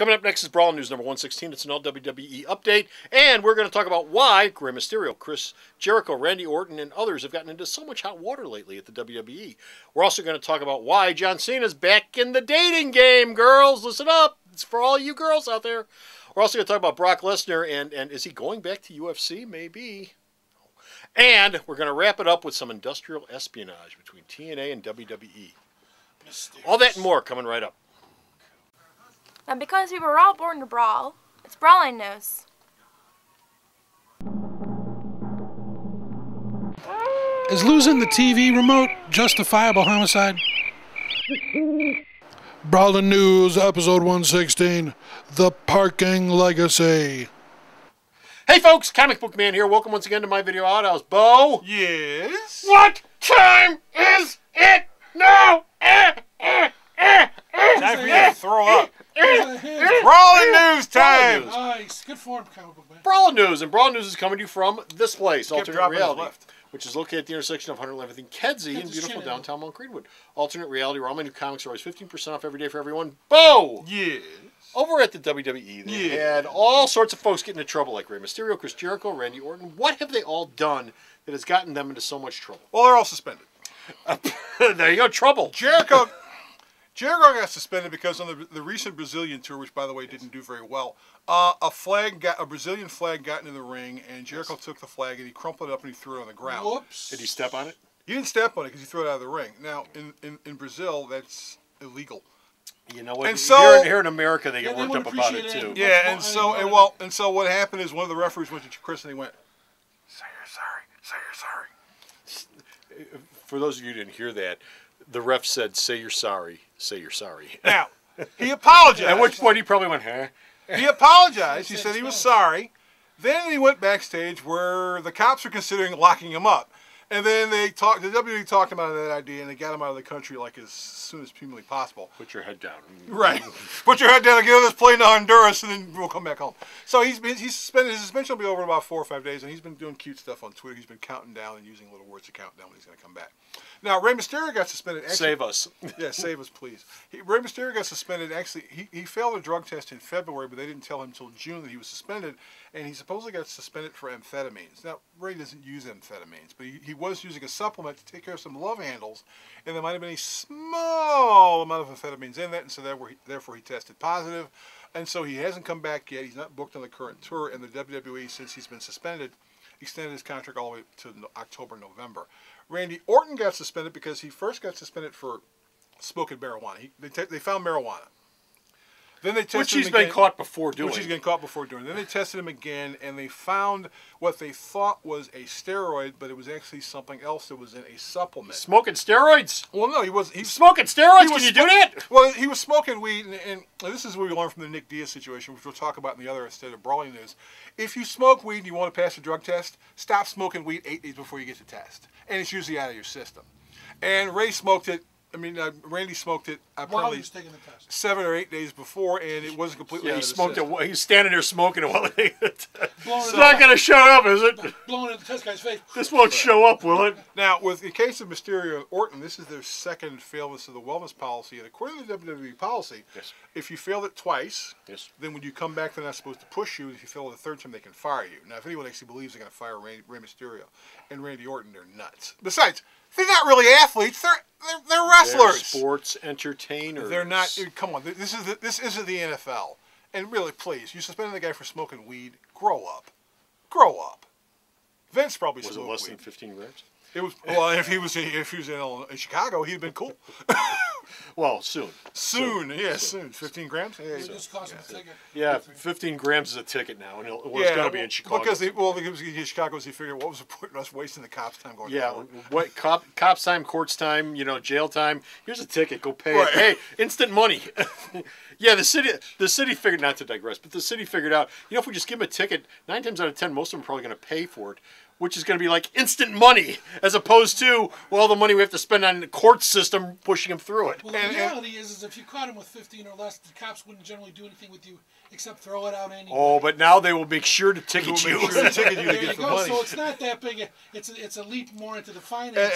Coming up next is Brawl News number 116. It's an all WWE update, and we're going to talk about why Rey Mysterio, Chris Jericho, Randy Orton, and others have gotten into so much hot water lately at the WWE. We're also going to talk about why John Cena's back in the dating game, girls. Listen up. It's for all you girls out there. We're also going to talk about Brock Lesnar, and is he going back to UFC? Maybe. And we're going to wrap it up with some industrial espionage between TNA and WWE. All that and more coming right up. And because we were all born to brawl, it's BRAWLN News. Is losing the TV remote justifiable homicide? BRAWLN News, episode 116, The Parking Legacy. Hey folks, Comic Book Man here. Welcome once again to my video outhouse. Bo? Yes? What time is it now? Time for you to throw up. BRAWLN News time! Nice. Good form, Comic Book Man. BRAWLN News, and BRAWLN News is coming to you from this place, Kept Alternate dropping his Reality, left. which is located at the intersection of 111th and Kedzie in beautiful downtown Mount Greenwood. Alternate Reality, where all my new comics are always 15% off every day for everyone. Bo! Yes. Over at the WWE, they had all sorts of folks get into trouble, like Rey Mysterio, Chris Jericho, Randy Orton. What have they all done that has gotten them into so much trouble? Well, they're all suspended. There you go, trouble. Jericho got suspended because on the recent Brazilian tour, which by the way didn't do very well, a Brazilian flag got into the ring, and Jericho took the flag and he crumpled it up and he threw it on the ground. Whoops. Did he step on it? He didn't step on it because he threw it out of the ring. Now, in Brazil, that's illegal. You know what? And so, here in America, they get they worked up wouldn't about it appreciate too. it. yeah, and so what happened is one of the referees went to Chris and he went, "Say you're sorry. Say you're sorry." For those of you who didn't hear that, the ref said, "Say you're sorry. Say you're sorry." Now, he apologized. At which point he probably went, "Huh?" He apologized. He said he was sorry. Then he went backstage where the cops were considering locking him up. And then the WWE talked about that idea, and they got him out of the country like as soon as humanly possible. Put your head down. Right. Put your head down and get on this plane to Honduras, and then we'll come back home. So he's suspended. His suspension will be over in about 4 or 5 days, and he's been doing cute stuff on Twitter. He's been counting down and using little words to count down when he's going to come back. Now, Rey Mysterio got suspended. Actually, Save us. Yeah, save us, please. Rey Mysterio got suspended. Actually, he failed a drug test in February, but they didn't tell him until June that he was suspended, and he supposedly got suspended for amphetamines. Now, Rey doesn't use amphetamines, but he was using a supplement to take care of some love handles, and there might have been a small amount of amphetamines in that, and so therefore he tested positive, and so he hasn't come back yet. He's not booked on the current tour, and the WWE, since he's been suspended, extended his contract all the way to October, November. Randy Orton got suspended because he first got suspended for smoking marijuana. They found marijuana. Then they tested Which him he's again, been caught before doing. Which he's been caught before doing. Then they tested him again, and they found what they thought was a steroid, but it was actually something else that was in a supplement. Smoking steroids? Well, no, he was. He's Smoking steroids? Can you do that? Well, he was smoking weed, and this is what we learned from the Nick Diaz situation, which we'll talk about in the other instead of BRAWLN News. If you smoke weed and you want to pass a drug test, stop smoking weed 8 days before you get the test, and it's usually out of your system. And Ray smoked it. Randy smoked it While he was taking the test. 7 or 8 days before, and it wasn't completely Yeah, out he of the smoked system. it. He's standing there smoking it while he taking the test. It's it not up. going to show up, is it? Blowing in the test guy's face. This won't show up, will it? Now, with the case of Mysterio and Orton, this is their second failure of the wellness policy, and according to the WWE policy, Yes. if you failed it twice, Yes. then when you come back, they're not supposed to push you. If you fail it the third time, they can fire you. Now, if anyone actually believes they're going to fire Rey Mysterio and Randy Orton, they're nuts. Besides, they're not really athletes. They're wrestlers. They're sports entertainers. They're not. Come on, this isn't the NFL. And really, please, you suspended the guy for smoking weed. Grow up. Grow up. Vince probably Was smoked it less weed. than 15 grams? It was. Well, if he was in Chicago, he'd have been cool. Well, soon. Soon. 15 grams. Yeah, It just cost him a ticket. Yeah, 15 grams is a ticket now, and it's going to be in Chicago. Because he was in Chicago, so he figured, what was the point of us wasting the cops' time going? Yeah, to what cops time, courts time, jail time. Here's a ticket. Go pay Right. it. Hey, instant money. Yeah, the city figured, not to digress, but the city figured out, if we just give them a ticket, 9 times out of 10, most of them are probably going to pay for it. which is going to be like instant money, as opposed to all the money we have to spend on the court system pushing him through it. Well, the reality is if you caught him with 15 or less, the cops wouldn't generally do anything with you except throw it out anyway. Oh, but now they will make sure to ticket you. to get the money. So it's not that big. It's a leap more into the finance.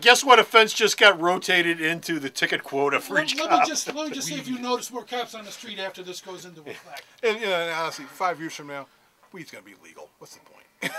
Guess what offense just got rotated into the ticket quota for each cop? Let me just see if you notice more cops on the street after this goes into effect. And honestly, 5 years from now, weed's going to be legal. What's the point?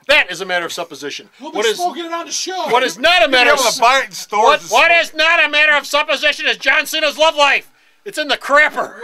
That is a matter of supposition. We'll be smoking it on the show. What is not a matter of buy it in stores. What is not a matter of supposition is John Cena's love life. It's in the crapper.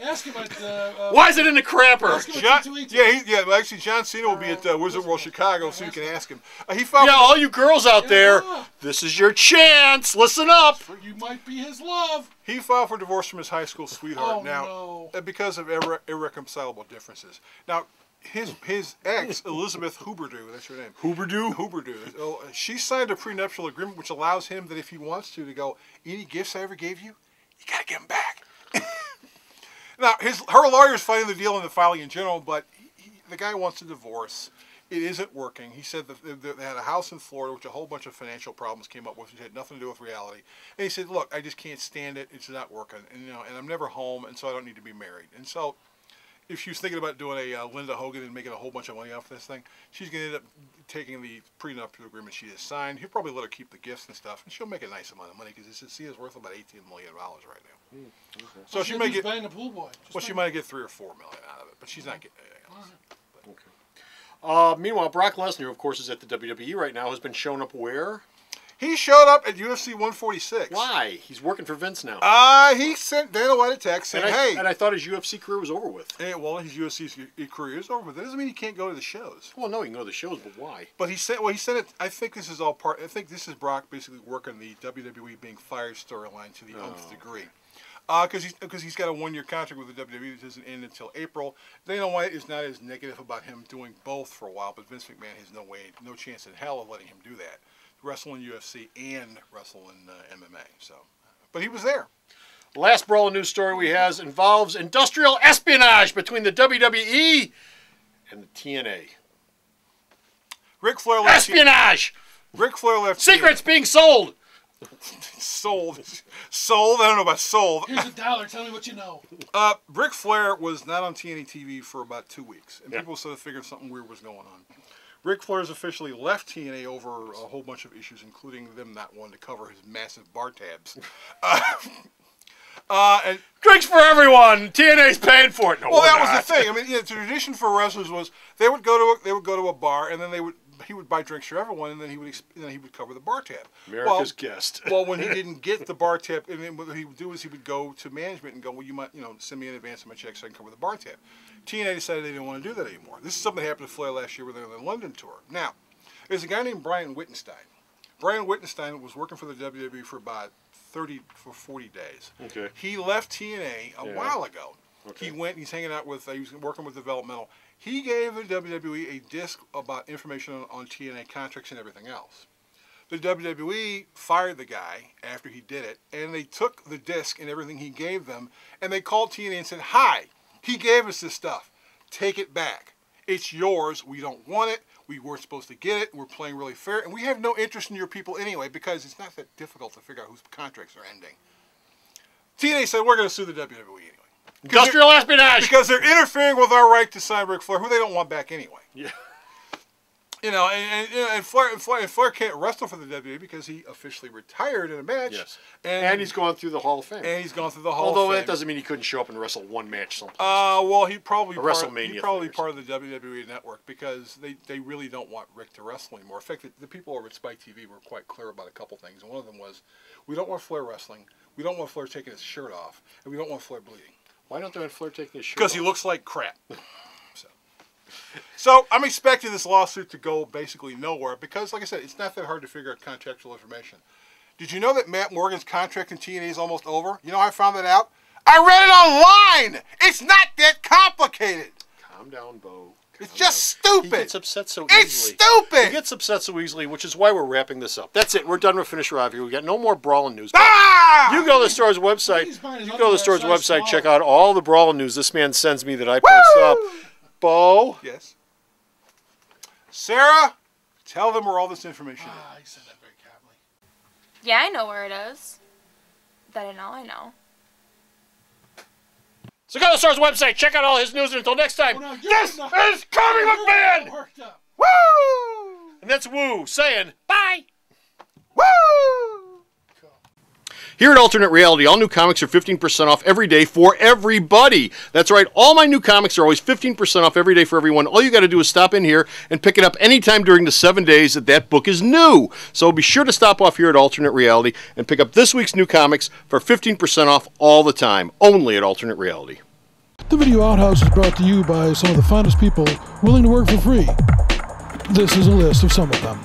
Ask him at. Why is it in the crapper? Actually, John Cena will be at Wizard World Chicago, so you can ask him. He found. Yeah, all you girls out there, this is your chance. Listen up. You might be his love. He filed for divorce from his high school sweetheart. No. Because of irreconcilable differences. Now, his ex, Elizabeth Huberdeau, that's her name. Huberdeau. She signed a prenuptial agreement which allows him that if he wants to go, any gifts I ever gave you, you gotta give them back. Now, her lawyer's fighting the deal in the filing in general, but the guy wants a divorce. It isn't working. He said that they had a house in Florida, which a whole bunch of financial problems came up with, which had nothing to do with reality. And he said, "Look, I just can't stand it. It's not working, and I'm never home, and so I don't need to be married." And so, if she was thinking about doing a Linda Hogan and making a whole bunch of money off this thing, she's going to end up taking the prenuptial agreement she has signed. He'll probably let her keep the gifts and stuff, and she'll make a nice amount of money because she is worth about $18 million right now. Okay. So she might get buying the pool boy. she might get $3 or $4 million out of it, but she's not getting anything else. Okay. Meanwhile, Brock Lesnar, of course, is at the WWE right now. Has been shown up where? He showed up at UFC 146. Why? He's working for Vince now. He sent Dana White a text saying, "Hey." And I thought his UFC career was over with. Well, his UFC career is over, but that doesn't mean he can't go to the shows. Well, no, he can go to the shows, but why? But he said it. I think this is all part. I think this is Brock basically working the WWE being fired storyline to the nth degree. Because he's got a 1-year contract with the WWE that doesn't end until April. Dana White is not as negative about him doing both for a while, but Vince McMahon has no chance in hell of letting him do that. Wrestle in UFC and wrestle in MMA. So, but he was there. Last BRAWLN news story we have involves industrial espionage between the WWE and the TNA. Ric Flair left. Espionage. Ric Flair left. Secrets being sold. Sold. I don't know about sold. Here's $1. Tell me what you know. Ric Flair was not on TNA TV for about 2 weeks, and people sort of figured something weird was going on. Ric Flair's officially left TNA over a whole bunch of issues, including them not wanting to cover his massive bar tabs. And drinks for everyone. TNA's paying for it. No, well, that was the thing. I mean, the tradition for wrestlers was they would go to a bar, and then he would buy drinks for everyone, and then he would cover the bar tab. America's guest. Well, when he didn't get the bar tab, and then what he would do is he would go to management and go, "Well, you might, send me in advance of my check so I can cover the bar tab." TNA decided they didn't want to do that anymore. This is something that happened to Flair last year when they were on the London tour. Now, there's a guy named Brian Wittenstein. Brian Wittenstein was working for the WWE for about 40 days. Okay. He left TNA a while ago. Okay. He's hanging out with, he was working with developmental. He gave the WWE a disc about information on TNA contracts and everything else. The WWE fired the guy after he did it, and they took the disc and everything he gave them, and they called TNA and said, "Hi, he gave us this stuff. Take it back. It's yours. We don't want it. We weren't supposed to get it. We're playing really fair, and we have no interest in your people anyway because it's not that difficult to figure out whose contracts are ending." TNA said, "We're going to sue the WWE anyway." Industrial espionage. Because they're interfering with our right to sign Ric Flair, who they don't want back anyway. Yeah. And Flair can't wrestle for the WWE because he officially retired in a match. Yes. And he's gone through the Hall of Fame. And he's gone through the Hall of Although Fame. that doesn't mean he couldn't show up and wrestle one match someplace. Well, he'd probably a part of the WWE network because they really don't want Rick to wrestle anymore. In fact, the people over at Spike TV were quite clear about a couple things. And one of them was, we don't want Flair wrestling, we don't want Flair taking his shirt off, and we don't want Flair bleeding. Why don't they want Flair taking his shirt off? Because he looks like crap. So I'm expecting this lawsuit to go basically nowhere because, like I said, it's not that hard to figure out contractual information. Did you know that Matt Morgan's contract in TNA is almost over? You know how I found that out? I read it online! It's not that complicated! Calm down, Bo. It's just stupid! He gets upset so easily. It's stupid! He gets upset so easily, which is why we're wrapping this up. That's it. We're done with Finish Rob here. We got no more BRAWLN news. Ah! You go to the store's website. Check out all the BRAWLN news this man sends me that I post up. Bo. Yes. Sarah, tell them where all this information is. Ah, he said that very calmly. Yeah, I know where it is. That I know. So go to the Star's website, check out all his news, and until next time, Oh, no, this is Comic Book Man! Worked up. Woo! And that's Woo saying bye! Woo! Here at Alternate Reality, all new comics are 15% off every day for everybody. That's right, all my new comics are always 15% off every day for everyone. All you got to do is stop in here and pick it up anytime during the 7 days that book is new. So be sure to stop off here at Alternate Reality and pick up this week's new comics for 15% off all the time, only at Alternate Reality. The Video Outhouse is brought to you by some of the finest people willing to work for free. This is a list of some of them.